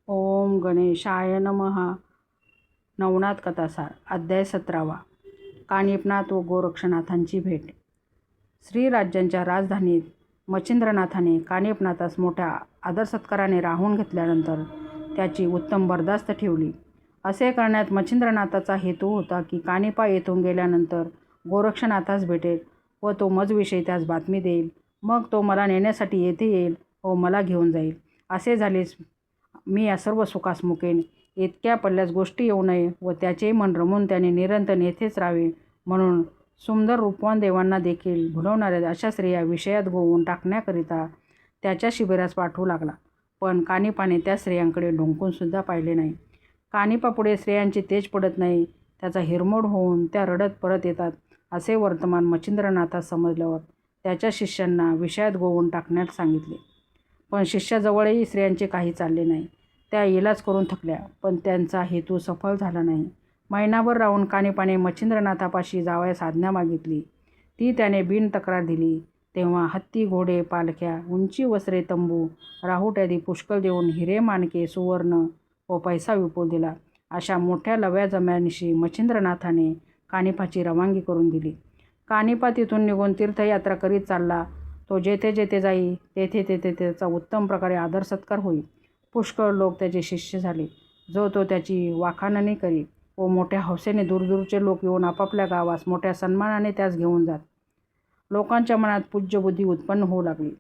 ओम गणेशाय नमः. नवनाथ कथासार अध्याय 17. कानिपनाथ व गोरक्षनाथांची भेट. श्रीराज्यांच्या राजधानीत मच्छिंद्रनाथाने कानिपनाथास मोठ्या आदरसत्काराने राहून घेतल्यानंतर त्याची उत्तम बरदास्त ठेवली. असे करण्यात मच्छिंद्रनाथाचा हेतू होता की कानिपा येथून गेल्यानंतर गोरक्षनाथास भेटेल व तो मजविषयी त्यास बातमी देईल. मग तो मला नेण्यासाठी येथे येईल व मला घेऊन जाईल. असे झालेच मी या सर्व सुखास मुकेन. इतक्या पल्ल्यास गोष्टी येऊ नये व त्याचे मन रमून त्याने निरंतर येथेच राहावे म्हणून सुंदर रूपवान देवांना देखील भुलवणाऱ्या अशा स्त्रिया विषयात गोवून टाकण्याकरिता त्याच्या शिबिरास पाठवू लागला. पण कानिपाने त्या स्त्रियांकडे ढोंकूनसुद्धा पाहिले नाही. कानिपापुढे स्त्रियांचे तेज पडत नाही. त्याचा हिरमोड होऊन त्या रडत परत येतात असे वर्तमान मच्छिंद्रनाथास समजल्यावर त्याच्या शिष्यांना विषयात गोवून टाकण्यास सांगितले. पण शिष्याजवळही स्त्रियांचे काही चालले नाही. त्या इलाज करून थकल्या, पण त्यांचा हेतू सफल झाला नाही. महिनाभर राहून कानिपाने मच्छिंद्रनाथापाशी जावयास आज्ञा मागितली. ती त्याने बिनतक्रार दिली. तेव्हा हत्ती, घोडे, पालख्या, उंची वस्त्रे, तंबू, राहुट आदी पुष्कळ देऊन हिरे, माणके, सुवर्ण व पैसा विपुल दिला. अशा मोठ्या लव्याजम्यानिशी मच्छिंद्रनाथाने कानिपाची रवानगी करून दिली. कानिपा तिथून निघून तीर्थयात्रा करीत चालला. तो जेथे जेथे जाई तेथे तेथे त्याचा उत्तम प्रकारे आदर सत्कार होई. पुष्कळ लोक त्याचे शिष्य झाले. जो तो त्याची वाखाणणी करी व मोठ्या हौसेने दूरदूरचे लोक येऊन आपापल्या गावास मोठ्या सन्मानाने त्यास घेऊन जात. लोकांच्या मनात पूज्य बुद्धी उत्पन्न होऊ लागली.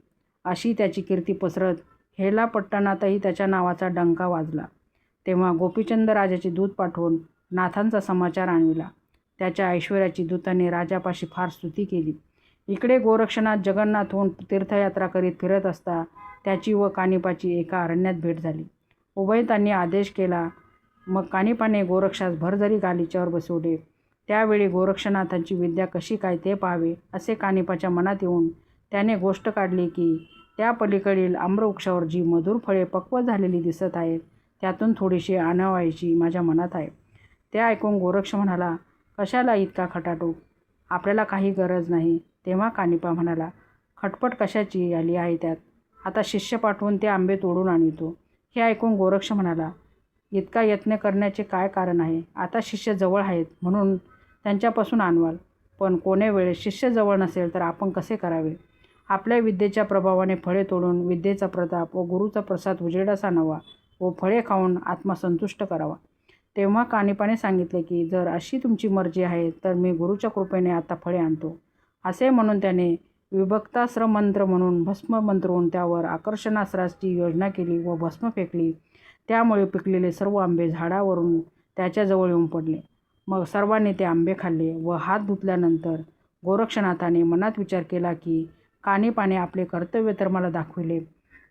अशी त्याची कीर्ती पसरत हेला पट्टणातही त्याच्या नावाचा डंका वाजला. तेव्हा गोपीचंद राजाचे दूत पाठवून नाथांचा समाचार आणविला. त्याच्या ऐश्वर्याची दूताने राजापाशी फार स्तुती केली. इकडे गोरक्षनाथ जगन्नाथहून तीर्थयात्रा करीत फिरत असता त्याची व कानिपाची एका अरण्यात भेट झाली. उभयतांनी आदेश केला. मग कानिपाने गोरक्षास भरजरी गालिच्यावर बसवले. त्यावेळी गोरक्षनाथांची विद्या कशी काय ते पाहावे असे कानिपाच्या मनात येऊन त्याने गोष्ट काढली की त्या पलीकडील आम्रवृक्षावर जी मधुर फळे पक्व झालेली दिसत आहेत त्यातून थोडीशी आणावायची माझ्या मनात आहे. ते ऐकून गोरक्ष म्हणाला, कशाला इतका खटाटोप? आपल्याला काही गरज नाही. तेव्हा कानिपा म्हणाला, खटपट कशाची आली आहे त्यात? आता शिष्य पाठवून ते आंबे तोडून आणवितो. हे ऐकून गोरक्ष म्हणाला, इतका यत्न करण्याचे काय कारण आहे? आता शिष्य जवळ आहेत म्हणून त्यांच्यापासून आणवाल. पण कोणे वेळेस शिष्य जवळ नसेल तर आपण कसे करावे? आपल्या विद्येच्या प्रभावाने फळे तोडून विद्येचा प्रताप व गुरुचा प्रसाद उजेडास आणावा व फळे खाऊन आत्मा संतुष्ट करावा. तेव्हा कानिपाने सांगितले की जर अशी तुमची मर्जी आहे तर मी गुरुच्या कृपेने आता फळे आणतो. असे म्हणून त्याने विभक्तास्त्र मंत्र म्हणून भस्म मंत्रवून त्यावर आकर्षणास्त्राची योजना केली व भस्म फेकली. त्यामुळे पिकलेले सर्व आंबे झाडावरून त्याच्याजवळ येऊन पडले. मग सर्वांनी ते आंबे खाल्ले व हात धुतल्यानंतर गोरक्षनाथाने मनात विचार केला की कानिपाने आपले कर्तव्य तर मला दाखविले,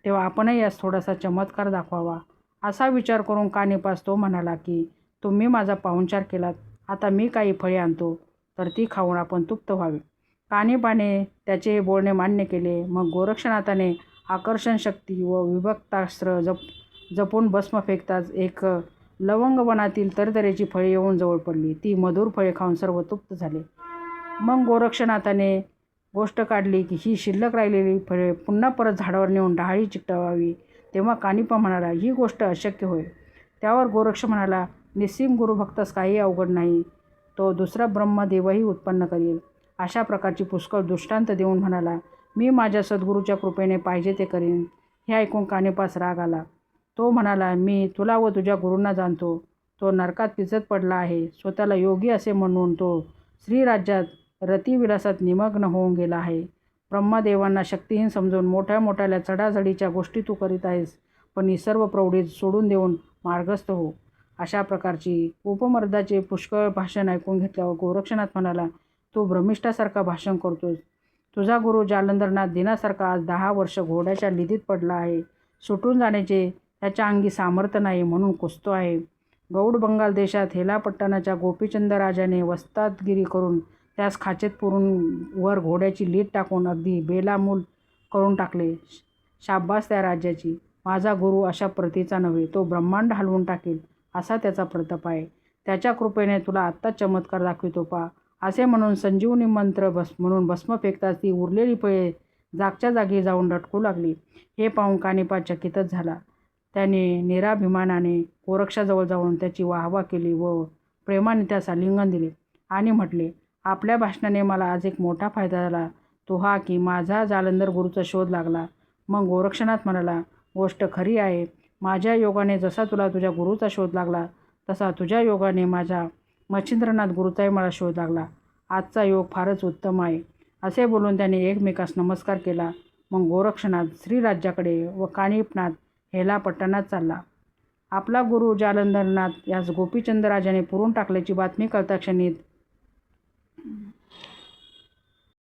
तेव्हा आपणही यास थोडासा चमत्कार दाखवावा. असा विचार करून कानिपास तो म्हणाला की तुम्ही माझा पाहुणचार केलात, आता मी काही फळे आणतो तर ती खाऊन आपण तृप्त व्हावे. कानिपाने त्याचे हे बोलणे मान्य केले. मग गोरक्षनाथाने आकर्षण शक्ती व विभक्तास्त्र जपून भस्म फेकताच एक लवंग वनातील तऱ्हेतऱ्हेची फळे येऊन जवळ पडली. ती मधुर फळे खाऊन सर्व तृप्त झाले. मग गोरक्षनाथाने गोष्ट काढली की ही शिल्लक राहिलेली फळे पुन्हा परत झाडावर नेऊन डहाळी चिकटवावी. तेव्हा कानिपा म्हणाला, ही गोष्ट अशक्य होय. त्यावर गोरक्ष म्हणाला, निस्सिम गुरुभक्तास काही अवघड नाही. तो दुसरा ब्रह्मदेवही उत्पन्न करेल. अशा प्रकारची पुष्कळ दृष्टांत देऊन म्हणाला, मी माझ्या सद्गुरूच्या कृपेने पाहिजे ते करीन. हे ऐकून कानिपास राग आला. तो म्हणाला, मी तुला व तुझ्या गुरूंना जाणतो. तो नरकात पिचत पडला आहे. स्वतःला योगी असे म्हणून तो श्रीराज्यात रतिविलासात निमग्न होऊन गेला आहे. ब्रह्मदेवांना शक्तिहीन समजून मोठ्या मोठ्याल्या चढाचढीच्या गोष्टी तू करीत आहेस. पण ही सर्व प्रौढी सोडून देऊन मार्गस्थ हो. अशा प्रकारची उपमर्दाचे पुष्कळ भाषण ऐकून घेतल्यावर गोरक्षनाथ म्हणाला, तू भ्रमिष्ठासारखा भाषण करतोस. तुझा गुरु जालंधरनाथ दिनासारखा आज 10 वर्ष घोड्याच्या लिदीत पडला आहे. सुटून जाण्याचे त्याच्या अंगी सामर्थ्य नाही म्हणून कुसतो आहे. गौड बंगाल देशात हेलापट्टणाच्या गोपीचंद राजाने वस्तादगिरी करून त्यास खाचेत पुरून वर घोड्याची लीद टाकून अगदी बेलामूल करून टाकले. शाब्बास त्या राज्याची. माझा गुरु अशा प्रतीचा नव्हे, तो ब्रह्मांड हलवून टाकेल असा त्याचा प्रताप आहे. त्याच्या कृपेने तुला आत्ताच चमत्कार दाखवितो पा. असे म्हणून संजीवनी मंत्र म्हणून भस्म फेकताच ती उरलेली फळे जागच्या जागी जाऊन लटकू लागली. हे पाहून कानिपा चकितच झाला. त्याने निराभिमानाने गोरक्षाजवळ जाऊन त्याची वाहवा केली व प्रेमाने त्यास आलिंगन दिले आणि म्हटले, आपल्या भाषणाने मला आज एक मोठा फायदा झाला, तो हा की माझा जालंधर गुरूचा शोध लागला. मग गोरक्षनाथ म्हणाला, गोष्ट खरी आहे. माझ्या योगाने जसा तुला तुझ्या गुरूचा शोध लागला तसा तुझ्या योगाने माझ्या मच्छिंद्रनाथ गुरूचाही मला शोध लागला. आजचा योग फारच उत्तम आहे. असे बोलून त्याने एकमेकास नमस्कार केला. मग गोरक्षनाथ श्रीराज्याकडे व कानिफनाथ हेलापट्टणात चालला. आपला गुरु जालंधरनाथ यास गोपीचंद राजाने पुरून टाकल्याची बातमी कळता क्षणीत